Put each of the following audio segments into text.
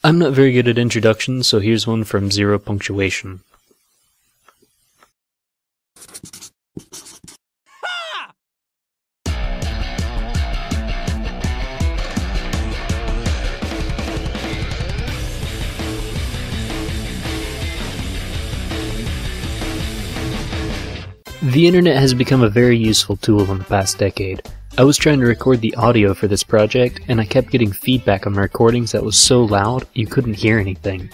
I'm not very good at introductions, so here's one from Zero Punctuation. The internet has become a very useful tool in the past decade. I was trying to record the audio for this project, and I kept getting feedback on my recordings that was so loud you couldn't hear anything.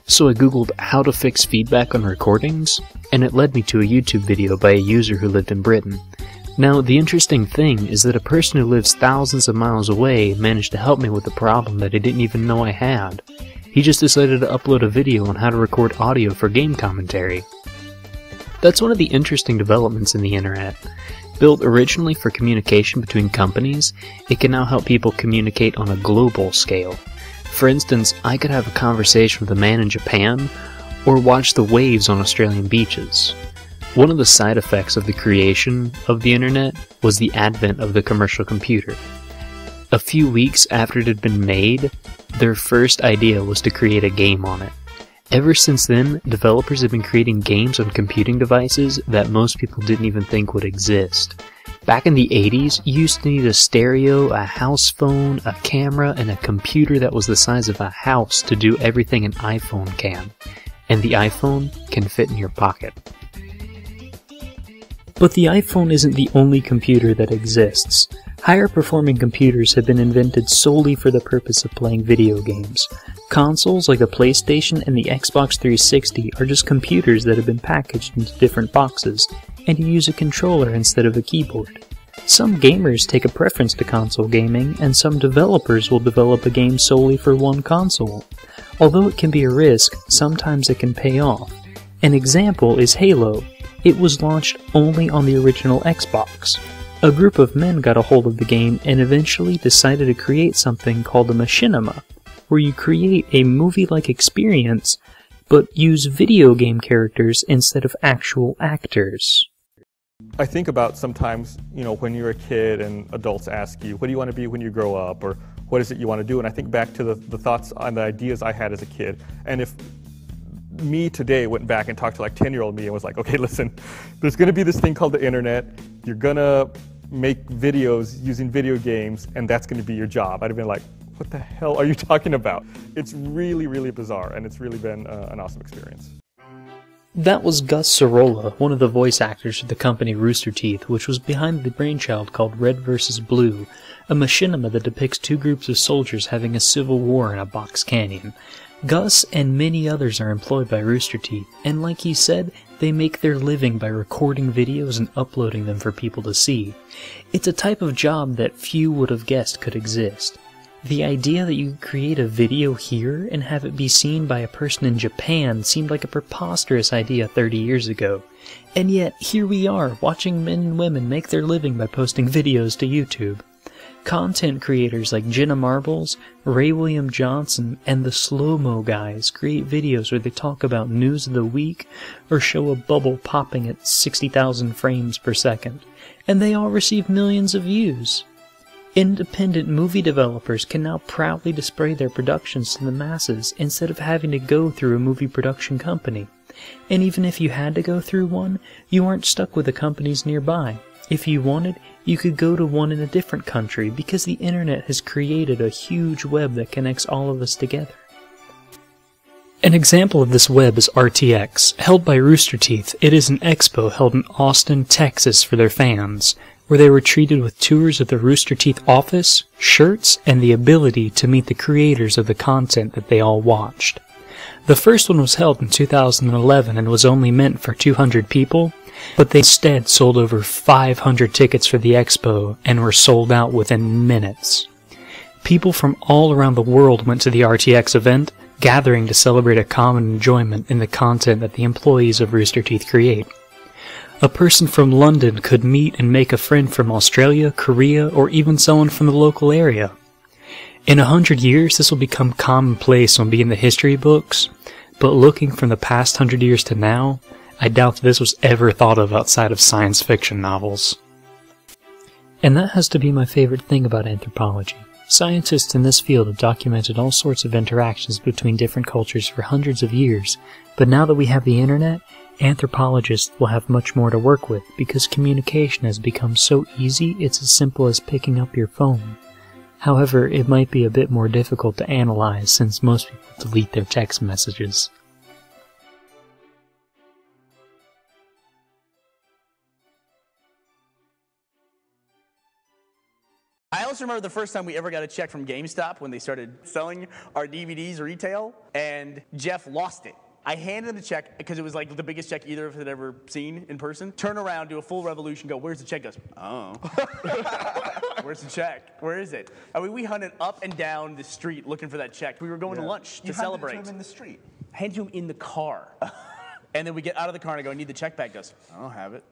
So I googled how to fix feedback on recordings, and it led me to a YouTube video by a user who lived in Britain. Now, the interesting thing is that a person who lives thousands of miles away managed to help me with a problem that I didn't even know I had. He just decided to upload a video on how to record audio for game commentary. That's one of the interesting developments in the internet. Built originally for communication between companies, it can now help people communicate on a global scale. For instance, I could have a conversation with a man in Japan, or watch the waves on Australian beaches. One of the side effects of the creation of the internet was the advent of the commercial computer. A few weeks after it had been made, their first idea was to create a game on it. Ever since then, developers have been creating games on computing devices that most people didn't even think would exist. Back in the 80s, you used to need a stereo, a house phone, a camera, and a computer that was the size of a house to do everything an iPhone can. And the iPhone can fit in your pocket. But the iPhone isn't the only computer that exists. Higher performing computers have been invented solely for the purpose of playing video games. Consoles like the PlayStation and the Xbox 360 are just computers that have been packaged into different boxes, and you use a controller instead of a keyboard. Some gamers take a preference to console gaming, and some developers will develop a game solely for one console. Although it can be a risk, sometimes it can pay off. An example is Halo. It was launched only on the original Xbox. A group of men got a hold of the game and eventually decided to create something called a machinima, where you create a movie-like experience, but use video game characters instead of actual actors. I think about sometimes, when you're a kid and adults ask you, what do you want to be when you grow up, or what is it you want to do? And I think back to the thoughts and the ideas I had as a kid. And if me today went back and talked to like 10-year-old me and was like, okay, listen, there's going to be this thing called the internet. You're going to make videos using video games, and that's going to be your job. I'd have been like, what the hell are you talking about? It's really, really bizarre, and it's really been an awesome experience. That was Gus Sorolla, one of the voice actors for the company Rooster Teeth, which was behind the brainchild called Red vs. Blue, a machinima that depicts two groups of soldiers having a civil war in a box canyon. Gus and many others are employed by Rooster Teeth, and like he said, they make their living by recording videos and uploading them for people to see. It's a type of job that few would have guessed could exist. The idea that you could create a video here and have it be seen by a person in Japan seemed like a preposterous idea 30 years ago. And yet, here we are, watching men and women make their living by posting videos to YouTube. Content creators like Jenna Marbles, Ray William Johnson, and the Slow-Mo guys create videos where they talk about news of the week or show a bubble popping at 60,000 frames per second. And they all receive millions of views. Independent movie developers can now proudly display their productions to the masses instead of having to go through a movie production company. And even if you had to go through one, you aren't stuck with the companies nearby. If you wanted, you could go to one in a different country because the internet has created a huge web that connects all of us together. An example of this web is RTX, held by Rooster Teeth. It is an expo held in Austin, Texas for their fans, where they were treated with tours of the Rooster Teeth office, shirts, and the ability to meet the creators of the content that they all watched. The first one was held in 2011 and was only meant for 200 people, but they instead sold over 500 tickets for the expo and were sold out within minutes. People from all around the world went to the RTX event, gathering to celebrate a common enjoyment in the content that the employees of Rooster Teeth create. A person from London could meet and make a friend from Australia, Korea, or even someone from the local area. In 100 years, this will become commonplace and be in the history books, but looking from the past 100 years to now, I doubt that this was ever thought of outside of science fiction novels. And that has to be my favorite thing about anthropology. Scientists in this field have documented all sorts of interactions between different cultures for hundreds of years, but now that we have the internet, anthropologists will have much more to work with because communication has become so easy it's as simple as picking up your phone. However, it might be a bit more difficult to analyze since most people delete their text messages. I also remember the first time we ever got a check from GameStop when they started selling our DVDs retail, and Jeff lost it. I handed him the check because it was like the biggest check either of us had ever seen in person. Turn around, do a full revolution, go, "Where's the check?" Goes, "Oh." "Where's the check? Where is it?" I mean, we hunted up and down the street looking for that check. We were going to lunch to celebrate. You handed it to him in the street? Handed to him in the car. And then we get out of the car and I go, "I need the check back." Goes, "I don't have it."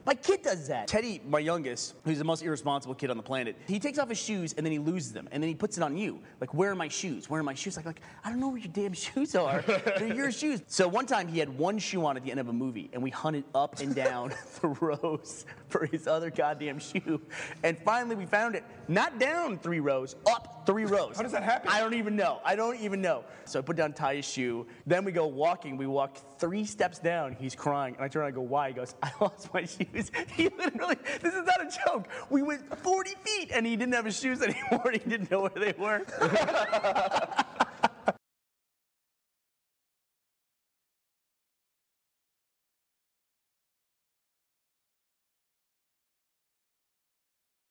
My kid does that. Teddy, my youngest, who's the most irresponsible kid on the planet, he takes off his shoes and then he loses them. And then he puts it on you. Like, "Where are my shoes? Where are my shoes?" Like, "I don't know where your damn shoes are. They're your shoes." So one time he had one shoe on at the end of a movie and we hunted up and down the rows for his other goddamn shoe. And finally we found it. Not down 3 rows, up 3 rows. How does that happen? I don't even know. So I put down Ty's shoe. Then we go walking. We walk 3 steps down. He's crying. And I turn around and go, "Why?" He goes, "I lost my shoes." He literally, this is not a joke. We went 40 feet and he didn't have his shoes anymore and he didn't know where they were.